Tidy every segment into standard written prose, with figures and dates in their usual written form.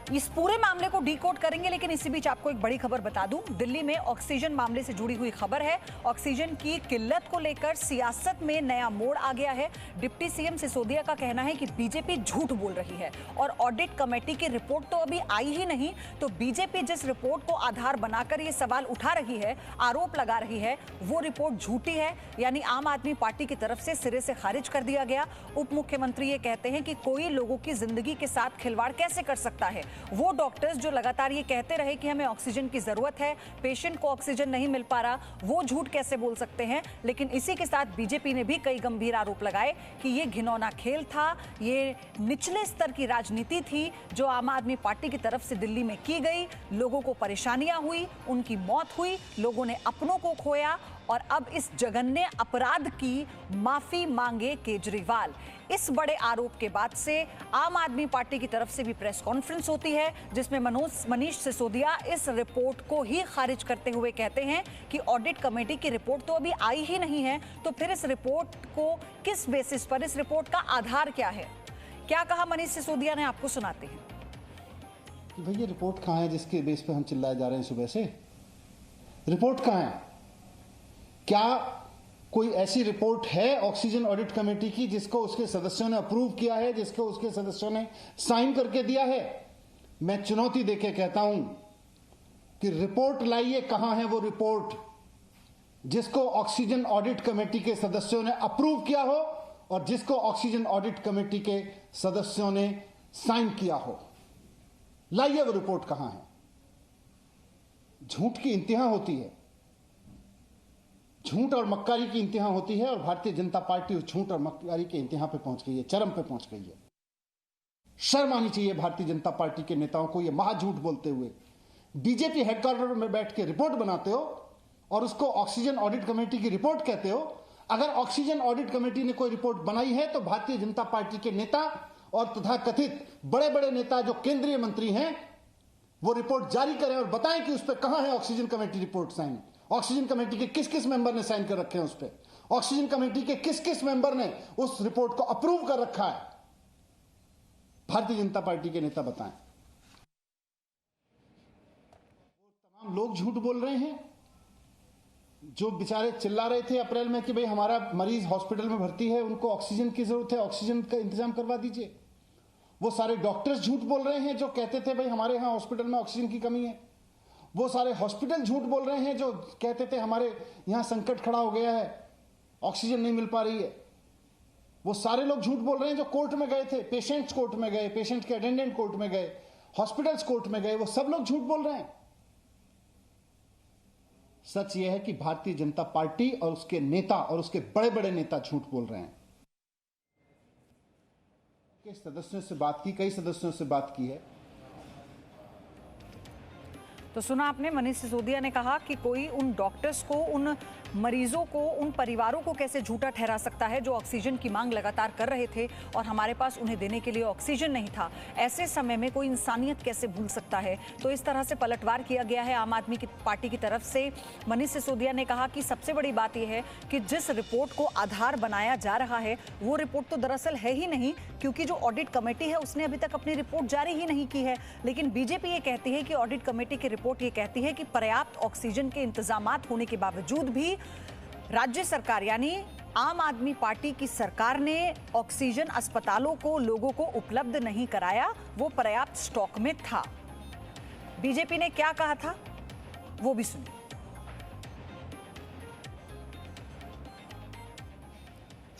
इस पूरे मामले को डीकोड करेंगे, लेकिन इसी बीच आपको एक बड़ी खबर बता दूं। दिल्ली में ऑक्सीजन मामले से जुड़ी हुई खबर है। ऑक्सीजन की किल्लत को लेकर सियासत में नया मोड़ आ गया है। डिप्टी सीएम सिसोदिया का कहना है कि बीजेपी झूठ बोल रही है और ऑडिट कमेटी की रिपोर्ट तो अभी आई ही नहीं, तो बीजेपी जिस रिपोर्ट को आधार बनाकर ये सवाल उठा रही है, आरोप लगा रही है, वो रिपोर्ट झूठी है। यानी आम आदमी पार्टी की तरफ से सिरे से खारिज कर दिया गया। उप मुख्यमंत्री ये कहते हैं कि कोई लोगों की जिंदगी के साथ खिलवाड़ कैसे कर सकता है। वो डॉक्टर्स जो लगातार ये कहते रहे कि हमें ऑक्सीजन की जरूरत है, पेशेंट को ऑक्सीजन नहीं मिल पा रहा, वो झूठ कैसे बोल सकते हैं। लेकिन इसी के साथ बीजेपी ने भी कई गंभीर आरोप लगाए कि ये घिनौना खेल था, ये निचले स्तर की राजनीति थी जो आम आदमी पार्टी की तरफ से दिल्ली में की गई। लोगों को परेशानियां हुई, उनकी मौत हुई, लोगों ने अपनों को खोया और अब इस जघन्य अपराध की माफी मांगे केजरीवाल। इस बड़े आरोप के बाद से आम आदमी पार्टी की तरफ से भी प्रेस कॉन्फ्रेंस होती है, जिसमें मनीष सिसोदिया इस रिपोर्ट को ही खारिज करते हुए कहते हैं कि ऑडिट कमेटी की रिपोर्ट तो अभी आई ही नहीं है, तो फिर इस रिपोर्ट को किस बेसिस पर, इस रिपोर्ट का आधार क्या है। क्या कहा मनीष सिसोदिया ने, आपको सुनाते हैं। भैया रिपोर्ट कहाँ है जिसके बेस पे हम चिल्लाए जा रहे हैं सुबह से? रिपोर्ट कहाँ है? क्या कोई ऐसी रिपोर्ट है ऑक्सीजन ऑडिट कमेटी की जिसको उसके सदस्यों ने अप्रूव किया है, जिसको उसके सदस्यों ने साइन करके दिया है? मैं चुनौती देके कहता हूं कि रिपोर्ट लाइए। कहां है वो रिपोर्ट जिसको ऑक्सीजन ऑडिट कमेटी के सदस्यों ने अप्रूव किया हो और जिसको ऑक्सीजन ऑडिट कमेटी के सदस्यों ने साइन किया हो? लाइए वो रिपोर्ट कहां है। झूठ की इंतहा होती है, झूठ और मक्कारी की इंतहा होती है, और भारतीय जनता पार्टी उस झूठ और मक्कारी के इंतहा पे पहुंच गई है, चरम पे पहुंच गई है। शर्म आनी चाहिए भारतीय जनता पार्टी के नेताओं को। ये महाझूठ बोलते हुए बीजेपी हेडक्वार्टर में बैठ के रिपोर्ट बनाते हो और उसको ऑक्सीजन ऑडिट कमेटी की रिपोर्ट कहते हो। अगर ऑक्सीजन ऑडिट कमेटी ने कोई रिपोर्ट बनाई है तो भारतीय जनता पार्टी के नेता और तथाकथित बड़े बड़े नेता जो केंद्रीय मंत्री हैं वो रिपोर्ट जारी करें और बताएं कि उस पर कहां है oxygen committee report sign. Oxygen committee के किस किस मेंबर ने साइन कर रखे हैं उस पर? ऑक्सीजन कमेटी के किस किस मेंबर ने उस रिपोर्ट को अप्रूव कर रखा है? भारतीय जनता पार्टी के नेता बताएं। तमाम लोग झूठ बोल रहे हैं जो बेचारे चिल्ला रहे थे अप्रैल में कि भाई हमारा मरीज हॉस्पिटल में भर्ती है, उनको ऑक्सीजन की जरूरत है, ऑक्सीजन का इंतजाम करवा दीजिए। वो सारे डॉक्टर्स झूठ बोल रहे हैं जो कहते थे भाई हमारे यहां हॉस्पिटल में ऑक्सीजन की कमी है। वो सारे हॉस्पिटल झूठ बोल रहे हैं जो कहते थे हमारे यहां संकट खड़ा हो गया है, ऑक्सीजन नहीं मिल पा रही है। वो सारे लोग झूठ बोल रहे हैं जो कोर्ट में गए थे, पेशेंट्स कोर्ट में गए, पेशेंट के अटेंडेंट कोर्ट में गए, हॉस्पिटल्स कोर्ट में गए, वो सब लोग झूठ बोल रहे हैं। सच यह है कि भारतीय जनता पार्टी और उसके नेता और उसके बड़े बड़े नेता झूठ बोल रहे हैं। सदस्यों से बात की, कई सदस्यों से बात की है। तो सुना आपने, मनीष सिसोदिया ने कहा कि कोई उन डॉक्टर्स को, उन मरीजों को, उन परिवारों को कैसे झूठा ठहरा सकता है जो ऑक्सीजन की मांग लगातार कर रहे थे और हमारे पास उन्हें देने के लिए ऑक्सीजन नहीं था। ऐसे समय में कोई इंसानियत कैसे भूल सकता है। तो इस तरह से पलटवार किया गया है आम आदमी की पार्टी की तरफ से। मनीष सिसोदिया ने कहा कि सबसे बड़ी बात यह है कि जिस रिपोर्ट को आधार बनाया जा रहा है वो रिपोर्ट तो दरअसल है ही नहीं, क्योंकि जो ऑडिट कमेटी है उसने अभी तक अपनी रिपोर्ट जारी ही नहीं की है। लेकिन बीजेपी ये कहती है कि ऑडिट कमेटी की रिपोर्ट ये कहती है कि पर्याप्त ऑक्सीजन के इंतजामात होने के बावजूद भी राज्य सरकार यानी आम आदमी पार्टी की सरकार ने ऑक्सीजन अस्पतालों को, लोगों को उपलब्ध नहीं कराया, वो पर्याप्त स्टॉक में था। बीजेपी ने क्या कहा था वो भी सुनिए।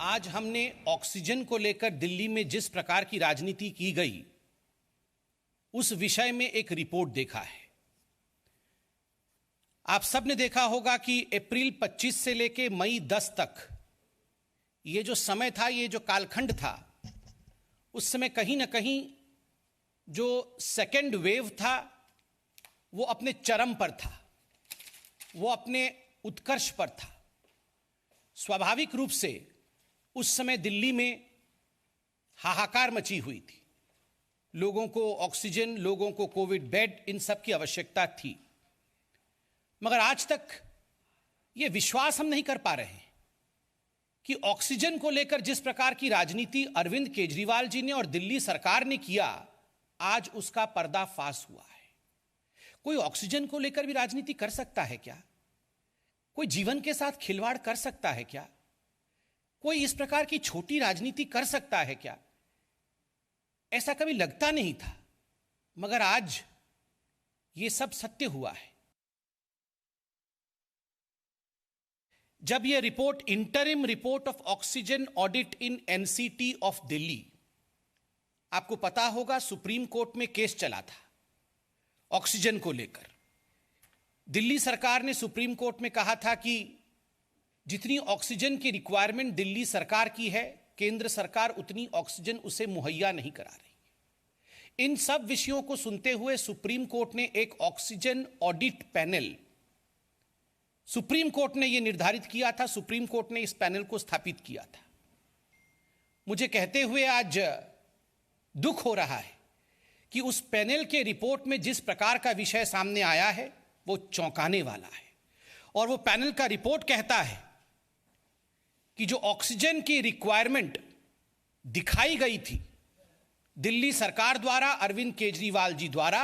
आज हमने ऑक्सीजन को लेकर दिल्ली में जिस प्रकार की राजनीति की गई उस विषय में एक रिपोर्ट देखा है। आप सबने देखा होगा कि अप्रैल 25 से लेके मई 10 तक ये जो समय था, ये जो कालखंड था, उस समय कहीं ना कहीं जो सेकेंड वेव था वो अपने चरम पर था, वो अपने उत्कर्ष पर था। स्वाभाविक रूप से उस समय दिल्ली में हाहाकार मची हुई थी। लोगों को ऑक्सीजन, लोगों को कोविड बेड, इन सब की आवश्यकता थी। मगर आज तक ये विश्वास हम नहीं कर पा रहे हैं कि ऑक्सीजन को लेकर जिस प्रकार की राजनीति अरविंद केजरीवाल जी ने और दिल्ली सरकार ने किया, आज उसका पर्दाफाश हुआ है। कोई ऑक्सीजन को लेकर भी राजनीति कर सकता है क्या? कोई जीवन के साथ खिलवाड़ कर सकता है क्या? कोई इस प्रकार की छोटी राजनीति कर सकता है क्या? ऐसा कभी लगता नहीं था, मगर आज यह सब सत्य हुआ है। जब यह report, interim report of oxygen audit in NCT of Delhi, आपको पता होगा सुप्रीम कोर्ट में केस चला था ऑक्सीजन को लेकर। दिल्ली सरकार ने सुप्रीम कोर्ट में कहा था कि जितनी ऑक्सीजन की रिक्वायरमेंट दिल्ली सरकार की है, केंद्र सरकार उतनी ऑक्सीजन उसे मुहैया नहीं करा रही। इन सब विषयों को सुनते हुए सुप्रीम कोर्ट ने एक oxygen audit panel, supreme court ने यह निर्धारित किया था, सुप्रीम कोर्ट ने इस पैनल को स्थापित किया था। मुझे कहते हुए आज दुख हो रहा है कि उस पैनल के रिपोर्ट में जिस प्रकार का विषय सामने आया है वो चौंकाने वाला है। और वो पैनल का रिपोर्ट कहता है कि जो ऑक्सीजन की रिक्वायरमेंट दिखाई गई थी दिल्ली सरकार द्वारा, अरविंद केजरीवाल जी द्वारा,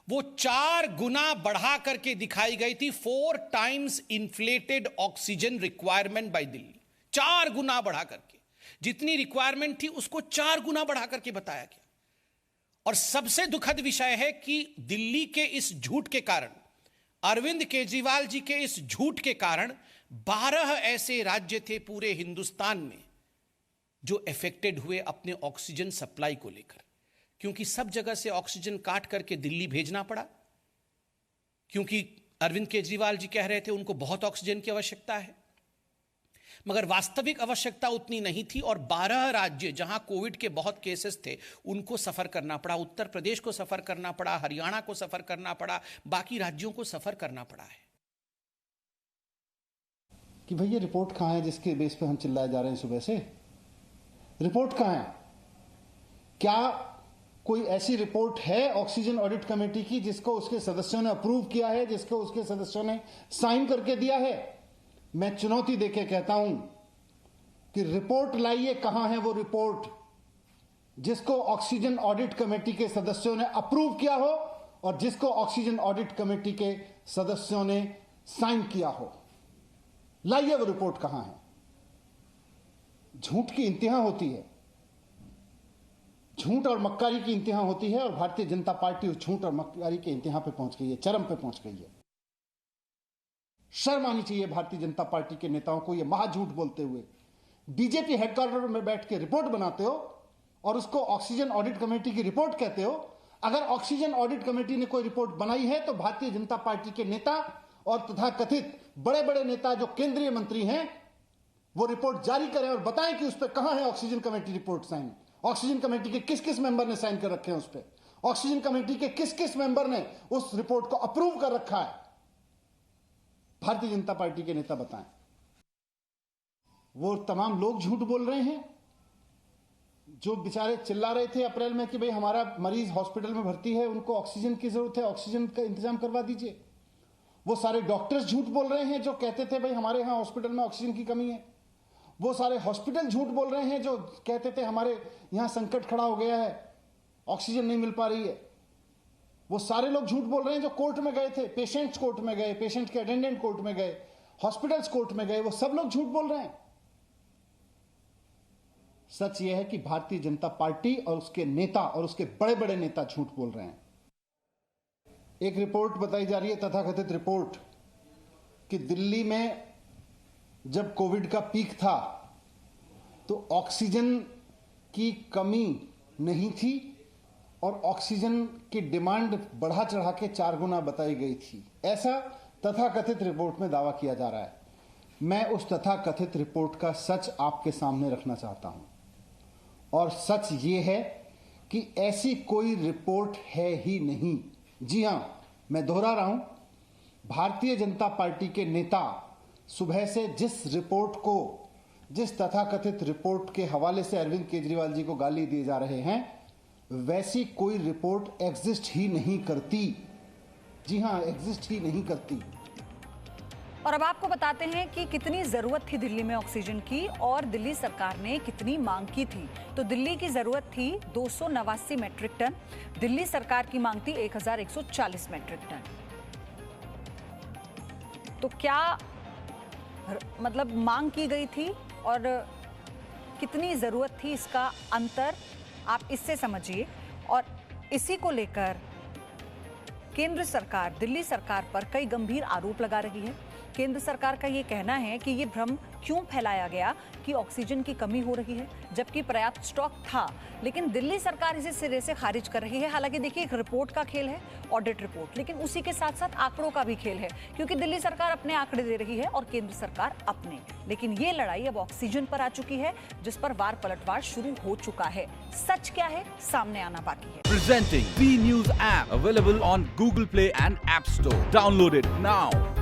वो 4 गुना बढ़ा करके दिखाई गई थी। 4 times inflated oxygen requirement by Delhi. 4 गुना बढ़ा करके, जितनी रिक्वायरमेंट थी उसको 4 गुना बढ़ा करके बताया गया। और सबसे दुखद विषय है कि दिल्ली के इस झूठ के कारण, अरविंद केजरीवाल जी के इस झूठ के कारण 12 ऐसे राज्य थे पूरे हिंदुस्तान में जो अफेक्टेड हुए अपने ऑक्सीजन सप्लाई को लेकर, क्योंकि सब जगह से ऑक्सीजन काट करके दिल्ली भेजना पड़ा, क्योंकि अरविंद केजरीवाल जी कह रहे थे उनको बहुत ऑक्सीजन की आवश्यकता है, मगर वास्तविक आवश्यकता उतनी नहीं थी। और 12 राज्य जहां कोविड के बहुत केसेस थे उनको सफर करना पड़ा। उत्तर प्रदेश को सफर करना पड़ा, हरियाणा को सफर करना पड़ा, बाकी राज्यों को सफर करना पड़ा है। कि भैया रिपोर्ट कहां है जिसके बेस पे हम चिल्लाए जा रहे हैं सुबह से? रिपोर्ट कहां है? क्या कोई ऐसी रिपोर्ट है ऑक्सीजन ऑडिट कमेटी की जिसको उसके सदस्यों ने अप्रूव किया है, जिसको उसके सदस्यों ने साइन करके दिया है? मैं चुनौती देके कहता हूं कि रिपोर्ट लाइए। कहां है वो रिपोर्ट जिसको ऑक्सीजन ऑडिट कमेटी के सदस्यों ने अप्रूव किया हो और जिसको ऑक्सीजन ऑडिट कमेटी के सदस्यों ने साइन किया हो? लाइए वो रिपोर्ट कहां है। झूठ की इंतहा होती है, झूठ और मक्कारी की इंतहा होती है, और भारतीय जनता पार्टी उस झूठ और मक्कारी के इंतहा पे पहुंच गई है, चरम पे पहुंच गई है। शर्म आनी चाहिए भारतीय जनता पार्टी के नेताओं को। ये महाझूठ बोलते हुए बीजेपी हेडक्वार्टर में बैठ के रिपोर्ट बनाते हो और उसको ऑक्सीजन ऑडिट कमेटी की रिपोर्ट कहते हो। अगर ऑक्सीजन ऑडिट कमेटी ने कोई रिपोर्ट बनाई है तो भारतीय जनता पार्टी के नेता और तथाकथित बड़े बड़े नेता जो केंद्रीय मंत्री हैं वो रिपोर्ट जारी करें और बताएं कि उस पर कहां है oxygen committee report sign. Oxygen committee के किस किस मेंबर ने साइन कर रखे हैं उस पर? ऑक्सीजन कमेटी के किस किस मेंबर ने उस रिपोर्ट को अप्रूव कर रखा है? भारतीय जनता पार्टी के नेता बताएं। वो तमाम लोग झूठ बोल रहे हैं जो बेचारे चिल्ला रहे थे अप्रैल में कि भाई हमारा मरीज हॉस्पिटल में भर्ती है, उनको ऑक्सीजन की जरूरत है, ऑक्सीजन का इंतजाम करवा दीजिए। वो सारे डॉक्टर्स झूठ बोल रहे हैं जो कहते थे भाई हमारे यहां हॉस्पिटल में ऑक्सीजन की कमी है। वो सारे हॉस्पिटल झूठ बोल रहे हैं जो कहते थे हमारे यहां संकट खड़ा हो गया है, ऑक्सीजन नहीं मिल पा रही है। वो सारे लोग झूठ बोल रहे हैं जो कोर्ट में गए थे, पेशेंट्स कोर्ट में गए, पेशेंट के अटेंडेंट कोर्ट में गए, हॉस्पिटल्स कोर्ट में गए, वो सब लोग झूठ बोल रहे हैं। सच यह है कि भारतीय जनता पार्टी और उसके नेता और उसके बड़े बड़े नेता झूठ बोल रहे हैं। एक रिपोर्ट बताई जा रही है, तथाकथित रिपोर्ट, कि दिल्ली में जब कोविड का पीक था तो ऑक्सीजन की कमी नहीं थी और ऑक्सीजन की डिमांड बढ़ा चढ़ा के 4 गुना बताई गई थी। ऐसा तथाकथित रिपोर्ट में दावा किया जा रहा है। मैं उस तथाकथित रिपोर्ट का सच आपके सामने रखना चाहता हूं, और सच ये है कि ऐसी कोई रिपोर्ट है ही नहीं। जी हां, मैं दोहरा रहा हूं, भारतीय जनता पार्टी के नेता सुबह से जिस तथाकथित रिपोर्ट के हवाले से अरविंद केजरीवाल जी को गाली दिए जा रहे हैं, वैसी कोई रिपोर्ट एग्जिस्ट ही नहीं करती। जी हां, एग्जिस्ट ही नहीं करती। और अब आपको बताते हैं कि कितनी जरूरत थी दिल्ली में ऑक्सीजन की और दिल्ली सरकार ने कितनी मांग की थी। तो दिल्ली की जरूरत थी 289 मैट्रिक टन, दिल्ली सरकार की मांग थी 1140 मैट्रिक टन। तो क्या मतलब मांग की गई थी और कितनी जरूरत थी, इसका अंतर आप इससे समझिए। और इसी को लेकर केंद्र सरकार दिल्ली सरकार पर कई गंभीर आरोप लगा रही है। केंद्र सरकार का ये कहना है कि ये भ्रम क्यों फैलाया गया कि ऑक्सीजन की कमी हो रही है, जबकि पर्याप्त स्टॉक था। लेकिन दिल्ली सरकार इसे सिरे से खारिज कर रही है। हालांकि देखिए, एक रिपोर्ट का खेल है, ऑडिट रिपोर्ट, लेकिन उसी के साथ साथ आंकड़ों का भी खेल है, क्योंकि दिल्ली सरकार अपने आंकड़े दे रही है और केंद्र सरकार अपने। लेकिन ये लड़ाई अब ऑक्सीजन पर आ चुकी है, जिस पर वार पलटवार शुरू हो चुका है। सच क्या है, सामने आना बाकी है। Presenting V News app, available on Google Play and App Store. Download it now.